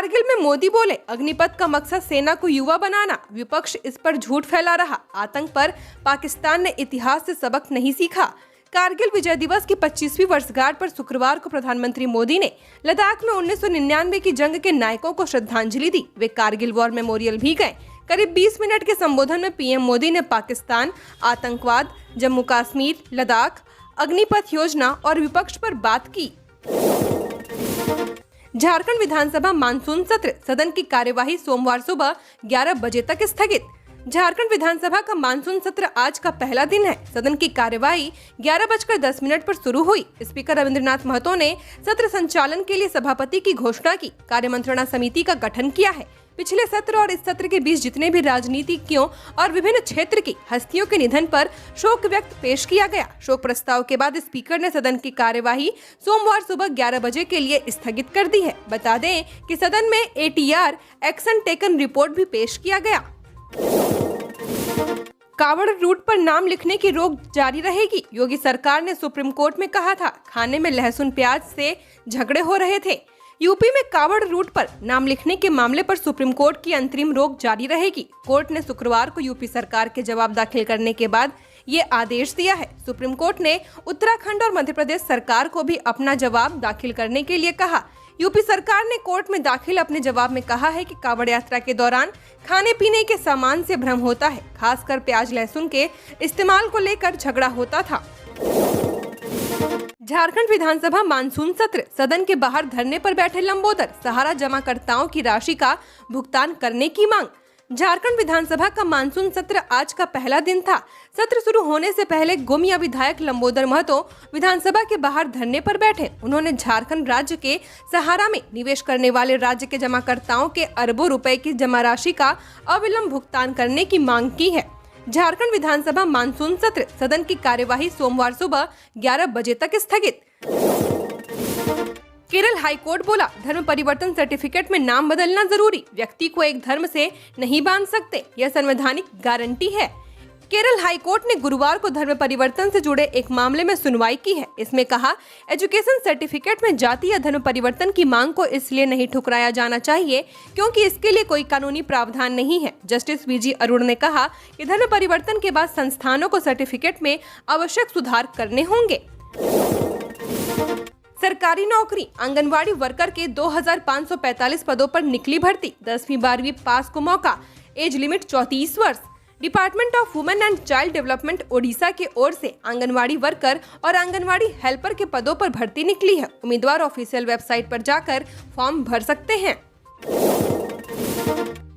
कारगिल में मोदी बोले, अग्निपथ का मकसद सेना को युवा बनाना, विपक्ष इस पर झूठ फैला रहा। आतंक पर पाकिस्तान ने इतिहास से सबक नहीं सीखा। कारगिल विजय दिवस की 25वीं वर्षगांठ पर शुक्रवार को प्रधानमंत्री मोदी ने लद्दाख में 1999 की जंग के नायकों को श्रद्धांजलि दी। वे कारगिल वॉर मेमोरियल भी गए। करीब 20 मिनट के संबोधन में पीएम मोदी ने पाकिस्तान, आतंकवाद, जम्मू कश्मीर, लद्दाख, अग्निपथ योजना और विपक्ष पर बात की। झारखंड विधानसभा मानसून सत्र, सदन की कार्यवाही सोमवार सुबह 11 बजे तक स्थगित। झारखंड विधानसभा का मानसून सत्र आज का पहला दिन है। सदन की कार्यवाही 11:10 पर शुरू हुई। स्पीकर रविंद्रनाथ महतो ने सत्र संचालन के लिए सभापति की घोषणा की। कार्यमंत्रणा समिति का गठन किया है। पिछले सत्र और इस सत्र के बीच जितने भी राजनीतिज्ञों और विभिन्न क्षेत्र की हस्तियों के निधन पर शोक व्यक्त पेश किया गया। शोक प्रस्ताव के बाद स्पीकर ने सदन की कार्यवाही सोमवार सुबह 11 बजे के लिए स्थगित कर दी है। बता दें कि सदन में ATR एक्शन टेकन रिपोर्ट भी पेश किया गया। कावड़ रूट पर नाम लिखने की रोक जारी रहेगी। योगी सरकार ने सुप्रीम कोर्ट में कहा था, खाने में लहसुन प्याज से झगड़े हो रहे थे। यूपी में कावड़ रूट पर नाम लिखने के मामले पर सुप्रीम कोर्ट की अंतरिम रोक जारी रहेगी। कोर्ट ने शुक्रवार को यूपी सरकार के जवाब दाखिल करने के बाद ये आदेश दिया है। सुप्रीम कोर्ट ने उत्तराखंड और मध्य प्रदेश सरकार को भी अपना जवाब दाखिल करने के लिए कहा। यूपी सरकार ने कोर्ट में दाखिल अपने जवाब में कहा है कि कावड़ यात्रा के दौरान खाने पीने के सामान से भ्रम होता है, खासकर प्याज लहसुन के इस्तेमाल को लेकर झगड़ा होता था। झारखंड विधानसभा मानसून सत्र, सदन के बाहर धरने पर बैठे लंबोदर, सहारा जमाकर्ताओं की राशि का भुगतान करने की मांग। झारखंड विधानसभा का मानसून सत्र आज का पहला दिन था। सत्र शुरू होने से पहले गोमिया विधायक लंबोदर महतो विधानसभा के बाहर धरने पर बैठे। उन्होंने झारखंड राज्य के सहारा में निवेश करने वाले राज्य के जमाकर्ताओं के अरबों रुपए की जमा राशि का अविलंब भुगतान करने की मांग की है। झारखंड विधानसभा मानसून सत्र, सदन की कार्यवाही सोमवार सुबह 11 बजे तक स्थगित। केरल हाईकोर्ट बोला, धर्म परिवर्तन सर्टिफिकेट में नाम बदलना जरूरी, व्यक्ति को एक धर्म से नहीं बांध सकते, यह संवैधानिक गारंटी है। केरल हाईकोर्ट ने गुरुवार को धर्म परिवर्तन से जुड़े एक मामले में सुनवाई की है। इसमें कहा, एजुकेशन सर्टिफिकेट में जाति या धर्म परिवर्तन की मांग को इसलिए नहीं ठुकराया जाना चाहिए क्योंकि इसके लिए कोई कानूनी प्रावधान नहीं है। जस्टिस VG अरुण ने कहा कि धर्म परिवर्तन के बाद संस्थानों को सर्टिफिकेट में आवश्यक सुधार करने होंगे। सरकारी नौकरी, आंगनवाड़ी वर्कर के 2545 पदों पर निकली भर्ती, 10वीं 12वीं पास को मौका, एज लिमिट 34 वर्ष। Department of women and child development Odisha की ओर से आंगनवाड़ी वर्कर और आंगनवाड़ी हेल्पर के पदों पर भर्ती निकली है। उम्मीदवार ऑफिशियल वेबसाइट पर जाकर फॉर्म भर सकते हैं।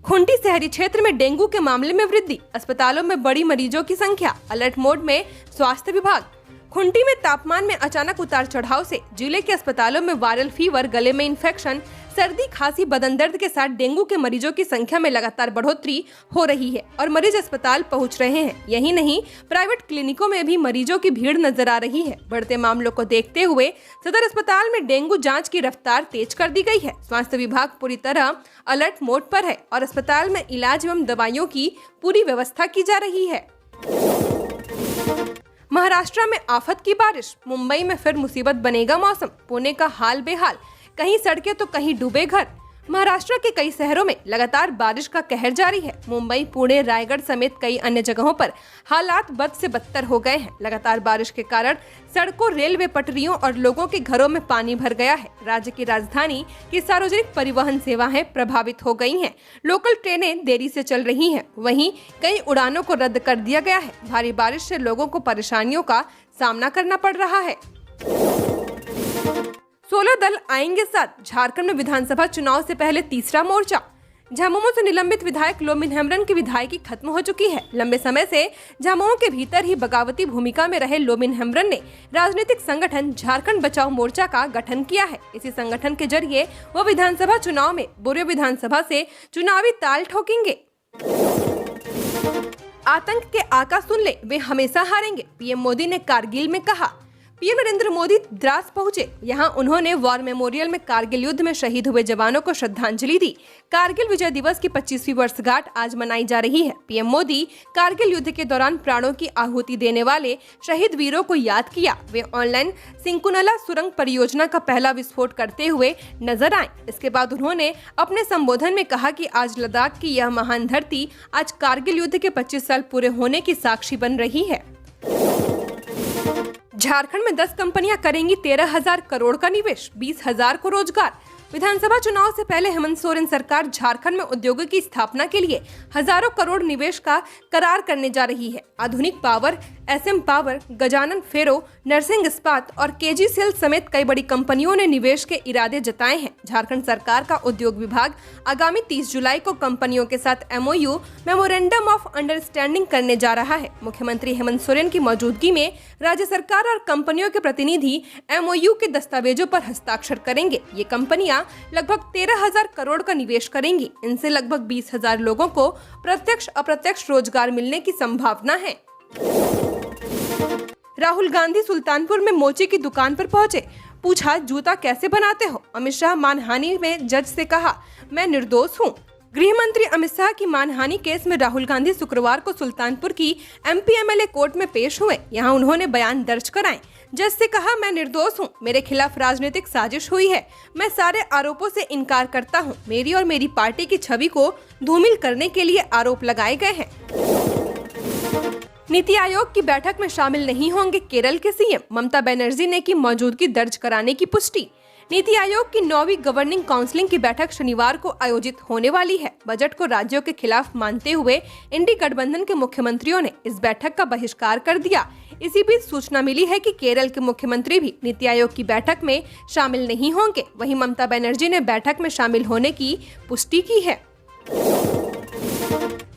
खूंटी शहरी क्षेत्र में डेंगू के मामले में वृद्धि, अस्पतालों में बढ़ी मरीजों की संख्या, अलर्ट मोड में स्वास्थ्य विभाग। खूंटी में तापमान में अचानक उतार चढ़ाव से जिले के अस्पतालों में वायरल फीवर, गले में इन्फेक्शन, सर्दी, खांसी, बदन दर्द के साथ डेंगू के मरीजों की संख्या में लगातार बढ़ोतरी हो रही है और मरीज अस्पताल पहुंच रहे हैं। यही नहीं, प्राइवेट क्लिनिकों में भी मरीजों की भीड़ नजर आ रही है। बढ़ते मामलों को देखते हुए सदर अस्पताल में डेंगू जांच की रफ्तार तेज कर दी गई है। स्वास्थ्य विभाग पूरी तरह अलर्ट मोड पर है और अस्पताल में इलाज एवं दवाइयों की पूरी व्यवस्था की जा रही है। महाराष्ट्र में आफत की बारिश, मुंबई में फिर मुसीबत बनेगा मौसम, पुणे का हाल बेहाल, कहीं सड़कें तो कहीं डूबे घर। महाराष्ट्र के कई शहरों में लगातार बारिश का कहर जारी है। मुंबई, पुणे, रायगढ़ समेत कई अन्य जगहों पर हालात बद से बदतर हो गए हैं। लगातार बारिश के कारण सड़कों, रेलवे पटरियों और लोगों के घरों में पानी भर गया है। राज्य की राजधानी की सार्वजनिक परिवहन सेवाएं प्रभावित हो गई हैं। लोकल ट्रेनें देरी से चल रही हैं। वहीं कई उड़ानों को रद्द कर दिया गया है। भारी बारिश से लोगों को परेशानियों का सामना करना पड़ रहा है। 16 दल आएंगे साथ, झारखंड में विधानसभा चुनाव से पहले तीसरा मोर्चा। झामुमो से निलंबित विधायक लोमिन हेम्ब्रम की विधायकी खत्म हो चुकी है। लंबे समय से झामुमो के भीतर ही बगावती भूमिका में रहे लोमिन हेम्ब्रम ने राजनीतिक संगठन झारखंड बचाओ मोर्चा का गठन किया है। इसी संगठन के जरिए वो विधानसभा चुनाव में बोरियो विधानसभा से चुनावी ताल ठोकेंगे। आतंक के आका सुन ले, वे हमेशा हारेंगे, पीएम मोदी ने कारगिल में कहा। पीएम नरेंद्र मोदी द्रास पहुंचे। यहां उन्होंने वॉर मेमोरियल में कारगिल युद्ध में शहीद हुए जवानों को श्रद्धांजलि दी। कारगिल विजय दिवस की 25वीं वर्षगांठ आज मनाई जा रही है। पीएम मोदी कारगिल युद्ध के दौरान प्राणों की आहुति देने वाले शहीद वीरों को याद किया। वे ऑनलाइन सिंकुनला सुरंग परियोजना का पहला विस्फोट करते हुए नजर आए। इसके बाद उन्होंने अपने संबोधन में कहा कि आज लद्दाख की यह महान धरती आज कारगिल युद्ध के 25 साल पूरे होने की साक्षी बन रही है। झारखंड में 10 कंपनियां करेंगी 13,000 करोड़ का निवेश, 20,000 को रोजगार। विधानसभा चुनाव से पहले हेमंत सोरेन सरकार झारखंड में उद्योगों की स्थापना के लिए हजारों करोड़ निवेश का करार करने जा रही है। आधुनिक पावर, एसएम पावर, गजानन फेरो, नरसिंह इस्पात और केजीसीएल समेत कई बड़ी कंपनियों ने निवेश के इरादे जताए हैं। झारखंड सरकार का उद्योग विभाग आगामी 30 जुलाई को कंपनियों के साथ एमओयू मेमोरेंडम ऑफ अंडरस्टैंडिंग करने जा रहा है। मुख्यमंत्री हेमंत सोरेन की मौजूदगी में राज्य सरकार और कंपनियों के प्रतिनिधि एमओयू के दस्तावेजों पर हस्ताक्षर करेंगे। ये कंपनियां लगभग 13,000 करोड़ का निवेश करेंगी। इनसे लगभग 20,000 लोगों को प्रत्यक्ष अप्रत्यक्ष रोजगार मिलने की संभावना है। राहुल गांधी सुल्तानपुर में मोची की दुकान पर पहुंचे। पूछा, जूता कैसे बनाते हो? अमित शाह मानहानि में जज से कहा, मैं निर्दोष हूं। गृह मंत्री अमित शाह की मानहानि केस में राहुल गांधी शुक्रवार को सुल्तानपुर की एमपीएमएलए कोर्ट में पेश हुए। यहां उन्होंने बयान दर्ज कराए। जज से कहा, मैं निर्दोष हूं, मेरे खिलाफ राजनीतिक साजिश हुई है, मैं सारे आरोपों से इनकार करता हूं। मेरी और मेरी पार्टी की छवि को धूमिल करने के लिए आरोप लगाए गए हैं। नीति आयोग की बैठक में शामिल नहीं होंगे केरल के सीएम। ममता बनर्जी ने की मौजूदगी दर्ज कराने की पुष्टि। नीति आयोग की 9वीं गवर्निंग काउंसिल की बैठक शनिवार को आयोजित होने वाली है। बजट को राज्यों के खिलाफ मानते हुए इंडी गठबंधन के मुख्यमंत्रियों ने इस बैठक का बहिष्कार कर दिया। इसी बीच सूचना मिली है कि केरल के मुख्यमंत्री भी नीति आयोग की बैठक में शामिल नहीं होंगे। वहीं ममता बनर्जी ने बैठक में शामिल होने की पुष्टि की है।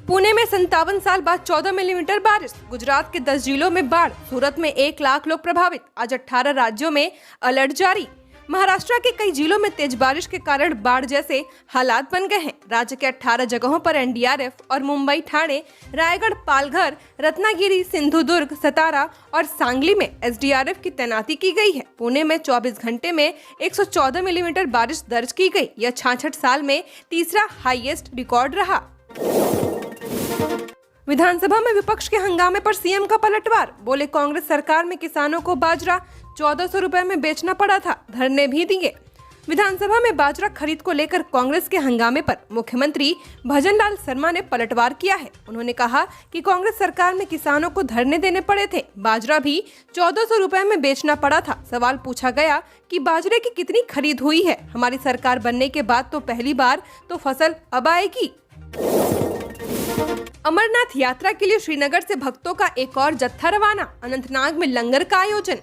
पुणे में 57 साल बाद 14 मिलीमीटर बारिश। गुजरात के 10 जिलों में बाढ़। सूरत में 1 लाख लोग प्रभावित। आज 18 राज्यों में अलर्ट जारी। महाराष्ट्र के कई जिलों में तेज बारिश के कारण बाढ़ जैसे हालात बन गए हैं। राज्य के 18 जगहों पर एनडीआरएफ और मुंबई, ठाणे, रायगढ़, पालघर, रत्नागिरी, सिंधुदुर्ग, सतारा और सांगली में एसडीआरएफ की तैनाती की गई है। पुणे में 24 घंटे में 114 मिलीमीटर बारिश दर्ज की गई। यह 66 साल में तीसरा हाईएस्ट रिकॉर्ड रहा। विधानसभा में विपक्ष के हंगामे पर सीएम का पलटवार। बोले, कांग्रेस सरकार में किसानों को बाजरा 1400 रुपए में बेचना पड़ा था, धरने भी दिए। विधानसभा में बाजरा खरीद को लेकर कांग्रेस के हंगामे पर मुख्यमंत्री भजनलाल शर्मा ने पलटवार किया है। उन्होंने कहा कि कांग्रेस सरकार में किसानों को धरने देने पड़े थे, बाजरा भी 1400 रुपए में बेचना पड़ा था। सवाल पूछा गया कि बाजरे की कितनी खरीद हुई है? हमारी सरकार बनने के बाद तो पहली बार तो फसल अब आएगी। अमरनाथ यात्रा के लिए श्रीनगर से भक्तों का एक और जत्था रवाना। अनंतनाग में लंगर का आयोजन।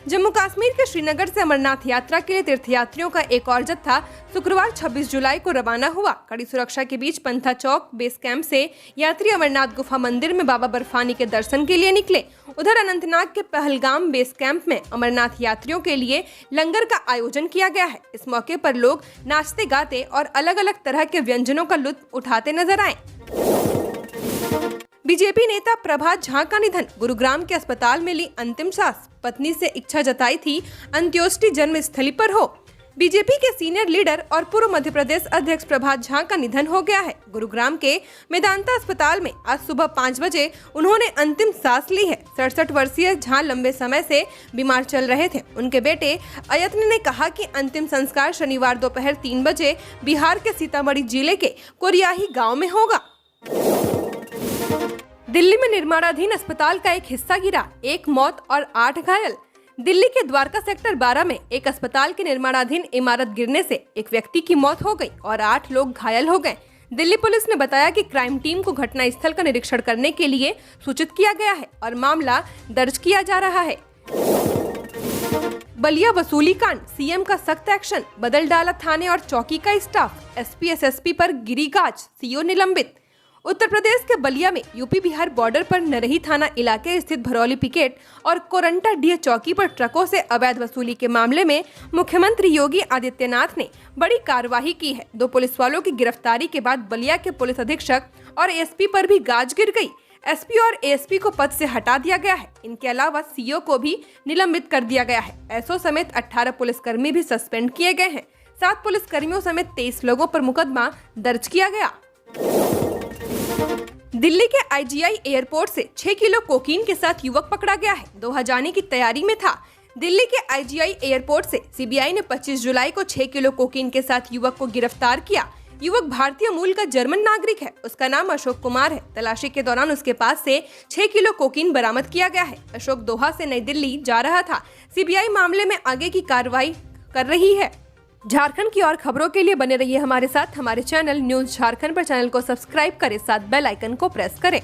जम्मू कश्मीर के श्रीनगर से अमरनाथ यात्रा के लिए तीर्थयात्रियों का एक और जत्था शुक्रवार 26 जुलाई को रवाना हुआ। कड़ी सुरक्षा के बीच पंथा चौक बेस कैंप से यात्री अमरनाथ गुफा मंदिर में बाबा बर्फानी के दर्शन के लिए निकले। उधर अनंतनाग के पहलगाम बेस कैंप में अमरनाथ यात्रियों के लिए लंगर का आयोजन किया गया है। इस मौके पर लोग नाचते गाते और अलग अलग तरह के व्यंजनों का लुत्फ उठाते नजर आए। बीजेपी नेता प्रभात झा का निधन। गुरुग्राम के अस्पताल में ली अंतिम सांस। पत्नी से इच्छा जताई थी अंत्योष्टि जन्मस्थली पर हो। बीजेपी के सीनियर लीडर और पूर्व मध्य प्रदेश अध्यक्ष प्रभात झा का निधन हो गया है। गुरुग्राम के मेदांता अस्पताल में आज सुबह 5 बजे उन्होंने अंतिम सांस ली है। 67 वर्षीय झा लंबे समय से बीमार चल रहे थे। उनके बेटे अयत्न ने कहा कि अंतिम संस्कार शनिवार दोपहर 3 बजे बिहार के सीतामढ़ी जिले के कोरियाही गाँव में होगा। दिल्ली में निर्माणाधीन अस्पताल का एक हिस्सा गिरा, 1 मौत और 8 घायल। दिल्ली के द्वारका सेक्टर 12 में एक अस्पताल की निर्माणाधीन इमारत गिरने से एक व्यक्ति की मौत हो गई और 8 लोग घायल हो गए। दिल्ली पुलिस ने बताया कि क्राइम टीम को घटनास्थल का निरीक्षण करने के लिए सूचित किया गया है और मामला दर्ज किया जा रहा है। बलिया वसूली कांड, सीएम का सख्त एक्शन। बदल डाला थाने और चौकी का स्टाफ। एसपी एसएसपी पर गिरी गाज, सीओ निलंबित। उत्तर प्रदेश के बलिया में यूपी बिहार बॉर्डर पर नरही थाना इलाके स्थित भरौली पिकेट और कोरंटा डीह चौकी पर ट्रकों से अवैध वसूली के मामले में मुख्यमंत्री योगी आदित्यनाथ ने बड़ी कार्रवाई की है। 2 पुलिस वालों की गिरफ्तारी के बाद बलिया के पुलिस अधीक्षक और एसपी पर भी गाज गिर गई। एसपी और एएसपी को पद से हटा दिया गया है। इनके अलावा सीओ को भी निलंबित कर दिया गया है। एसओ समेत 18 पुलिसकर्मी भी सस्पेंड किए गए हैं। 7 पुलिसकर्मियों समेत 23 लोगों पर मुकदमा दर्ज किया गया। दिल्ली के आईजीआई एयरपोर्ट से 6 किलो कोकीन के साथ युवक पकड़ा गया है। दोहा जाने की तैयारी में था। दिल्ली के आईजीआई एयरपोर्ट से सीबीआई ने 25 जुलाई को 6 किलो कोकीन के साथ युवक को गिरफ्तार किया। युवक भारतीय मूल का जर्मन नागरिक है। उसका नाम अशोक कुमार है। तलाशी के दौरान उसके पास से 6 किलो कोकीन बरामद किया गया है। अशोक दोहा से नई दिल्ली जा रहा था। सीबीआई मामले में आगे की कार्रवाई कर रही है। झारखंड की और खबरों के लिए बने रहिए हमारे साथ। हमारे चैनल न्यूज झारखंड पर चैनल को सब्सक्राइब करें, साथ बेल आइकन को प्रेस करें।